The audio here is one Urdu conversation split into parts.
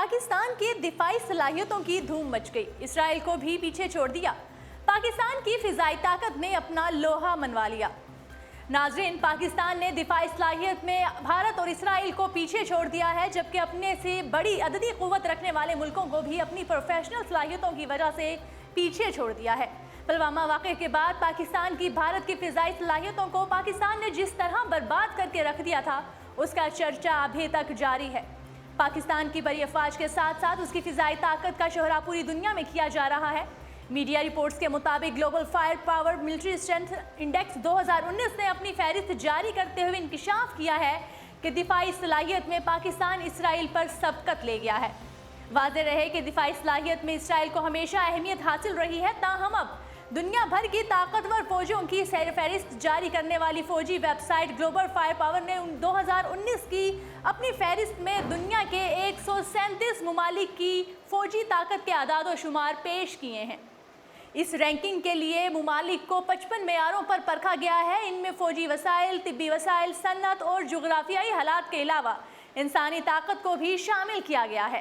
پاکستان کی دفاعی صلاحیتوں کی دھوم مچ گئی، اسرائیل کو بھی پیچھے چھوڑ دیا۔ پاکستان کی فضائی طاقت نے اپنا لوہا منوا لیا۔ ناظرین، پاکستان نے دفاعی صلاحیت میں بھارت اور اسرائیل کو پیچھے چھوڑ دیا ہے، جبکہ اپنے سے بڑی عددی قوت رکھنے والے ملکوں کو بھی اپنی پروفیشنل صلاحیتوں کی وجہ سے پیچھے چھوڑ دیا ہے۔ پلوامہ واقعے کے بعد پاکستان کی بھارت کی فضائی صلاحیتوں کو پاکستان نے جس طرح برباد کر کے رکھ دیا تھا، اس کا چرچا ابھی تک جاری ہے۔ پاکستان کی بڑی افواج کے ساتھ ساتھ اس کی فضائی طاقت کا شہرہ پوری دنیا میں کیا جا رہا ہے۔ میڈیا رپورٹس کے مطابق global fire power military strength index 2019 نے اپنی فہرست جاری کرتے ہوئے انکشاف کیا ہے کہ دفاعی صلاحیت میں پاکستان اسرائیل پر سبقت لے گیا ہے۔ واضح رہے کہ دفاعی صلاحیت میں اسرائیل کو ہمیشہ اہمیت حاصل رہی ہے، تاہم اب دنیا بھر کی طاقتور فوجوں کی فہرست جاری کرنے والی فوجی website global fire power نے 2019 کی اپنی فہرست میں دنیا کے 137 ممالک کی فوجی طاقت کے اعداد و شمار پیش کیے ہیں۔ اس رینکنگ کے لیے ممالک کو 55 معیاروں پر پرکھا گیا ہے۔ ان میں فوجی وسائل، طبی وسائل، صنعت اور جغرافیائی حالات کے علاوہ انسانی طاقت کو بھی شامل کیا گیا ہے۔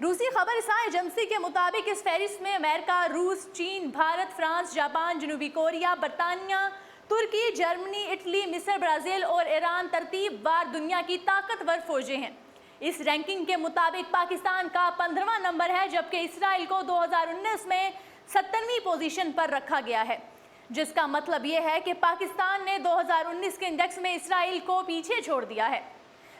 روسی خبر رساں ایجنسی کے مطابق اس فہرست میں امریکہ، روس، چین، بھارت، فرانس، جاپان، جنوبی کوریا، برطانیہ، ترکی، جرمنی، اٹلی، مصر، برازیل اور ایران ترتیب وار دنیا کی طاقتور فوجیں ہیں۔ اس رینکنگ کے مطابق پاکستان کا 15واں نمبر ہے، جبکہ اسرائیل کو 2019 میں 70ویں پوزیشن پر رکھا گیا ہے، جس کا مطلب یہ ہے کہ پاکستان نے 2019 کے انڈیکس میں اسرائیل کو پیچھے چھوڑ دیا ہے۔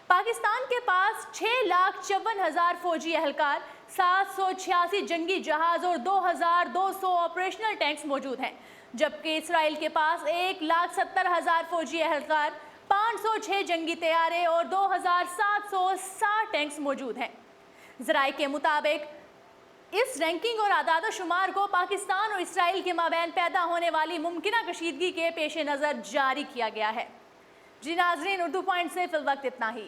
پاکستان کے پاس 6,54,000 فوجی اہلکار، 786 جنگی جہاز اور 2,200 آپریشنل ٹینکس موجود ہیں، جبکہ اسرائیل کے پاس 1,70,000 فوجی اہلکار، 506 جنگی طیارے اور 2,760 ٹینکس موجود ہیں۔ ذرائع کے مطابق اس رینکنگ اور اعداد و شمار کو پاکستان اور اسرائیل کے مابین پیدا ہونے والی ممکنہ کشیدگی کے پیش نظر جاری کیا گیا ہے۔ جی ناظرین، اردو پوائنٹ سے فی الوقت اتنا ہی۔